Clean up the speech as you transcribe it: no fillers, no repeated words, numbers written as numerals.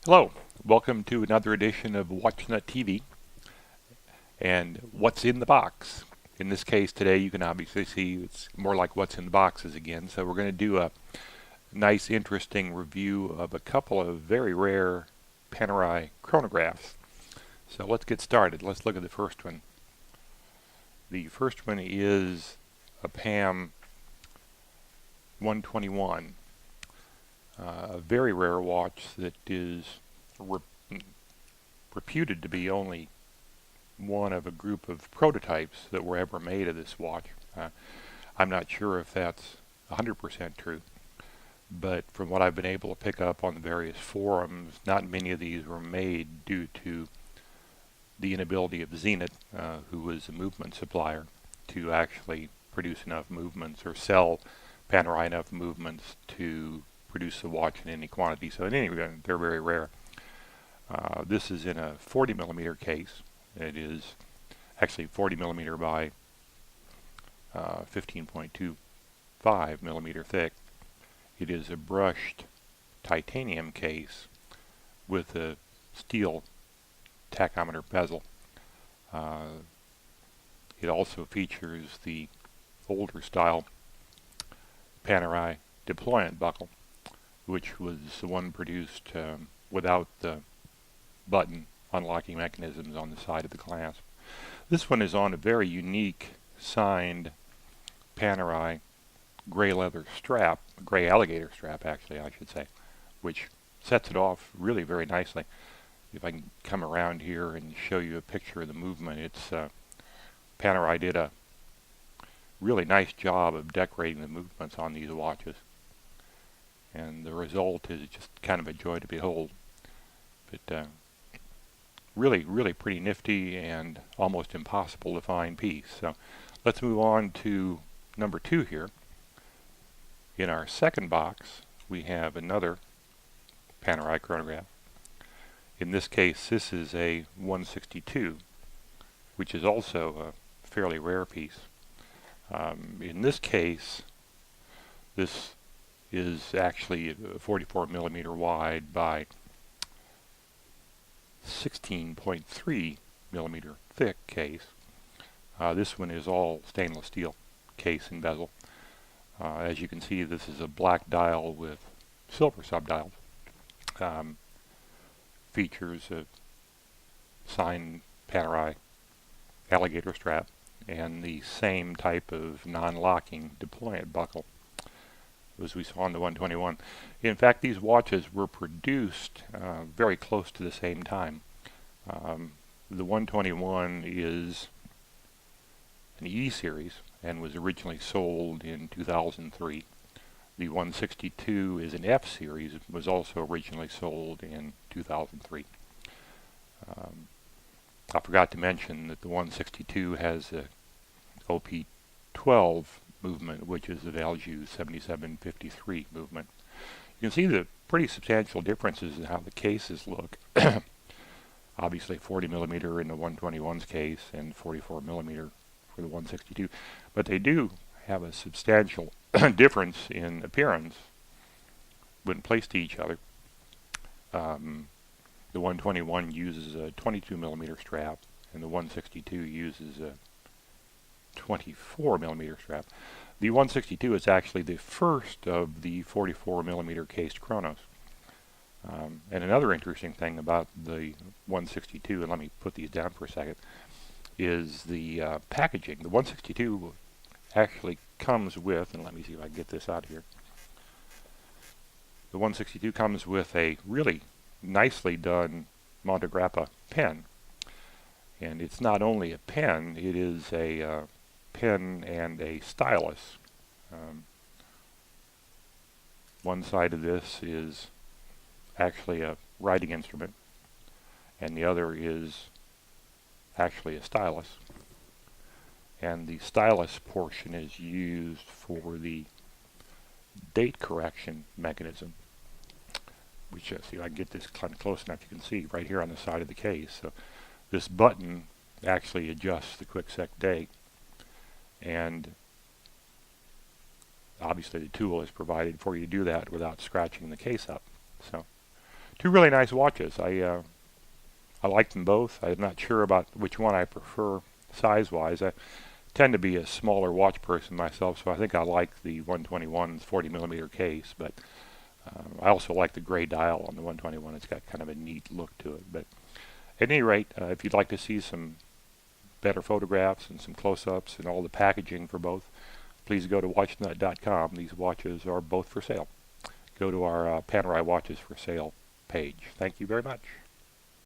Hello, welcome to another edition of WatchNut TV and What's in the Box. In this case today you can obviously see it's more like What's in the Boxes again. So we're going to do a nice interesting review of a couple of very rare Panerai chronographs. So let's get started. Let's look at the first one. The first one is a PAM121. A very rare watch that is reputed to be only one of a group of prototypes that were ever made of this watch. I'm not sure if that's 100% true, but from what I've been able to pick up on the various forums, not many of these were made due to the inability of Zenith, who was a movement supplier, to actually produce enough movements or sell Panerai enough movements to produce the watch in any quantity. So in any event, they're very rare. This is in a 40 millimeter case. It is actually 40 millimeter by 15.25 millimeter thick. It is a brushed titanium case with a steel tachometer bezel. It also features the older style Panerai deployant buckle, which was the one produced without the button unlocking mechanisms on the side of the clasp. This one is on a very unique signed Panerai gray leather strap, gray alligator strap actually I should say, which sets it off really very nicely. If I can come around here and show you a picture of the movement, it's Panerai did a really nice job of decorating the movements on these watches, and the result is just kind of a joy to behold. But really pretty nifty and almost impossible to find piece. So let's move on to number 2 here. In our second box we have another Panerai chronograph. In this case this is a 162, which is also a fairly rare piece. In this case this is actually a 44 millimeter wide by 16.3 millimeter thick case. This one is all stainless steel case and bezel. As you can see, this is a black dial with silver subdials. Features a signed Panerai alligator strap and the same type of non-locking deployant buckle as we saw on the 121. In fact, these watches were produced very close to the same time. The 121 is an E series and was originally sold in 2003. The 162 is an F series, was also originally sold in 2003. I forgot to mention that the 162 has a OP12 movement, which is the Value 7753 movement. You can see the pretty substantial differences in how the cases look. Obviously 40 millimeter in the 121's case and 44 millimeter for the 162, but they do have a substantial difference in appearance when placed to each other. The 121 uses a 22 millimeter strap and the 162 uses a 24 millimeter strap. The 162 is actually the first of the 44 millimeter cased Chronos. And another interesting thing about the 162, and let me put these down for a second, is the packaging. The 162 actually comes with, and let me see if I can get this out here. The 162 comes with a really nicely done Monte Grappa pen. And it's not only a pen, it is a pen and a stylus. One side of this is actually a writing instrument and the other is actually a stylus, and the stylus portion is used for the date correction mechanism, which see if I can get this kind of close enough, you can see right here on the side of the case. So this button actually adjusts the quick-sec date, and obviously the tool is provided for you to do that without scratching the case up. So Two really nice watches. I like them both. I'm not sure about which one I prefer size-wise. I tend to be a smaller watch person myself, so I think I like the 121's 40 millimeter case, but I also like the gray dial on the 121. It's got kind of a neat look to it. But at any rate, if you'd like to see some better photographs and some close-ups and all the packaging for both, please go to watchnut.com. These watches are both for sale. Go to our Panerai Watches for Sale page. Thank you very much.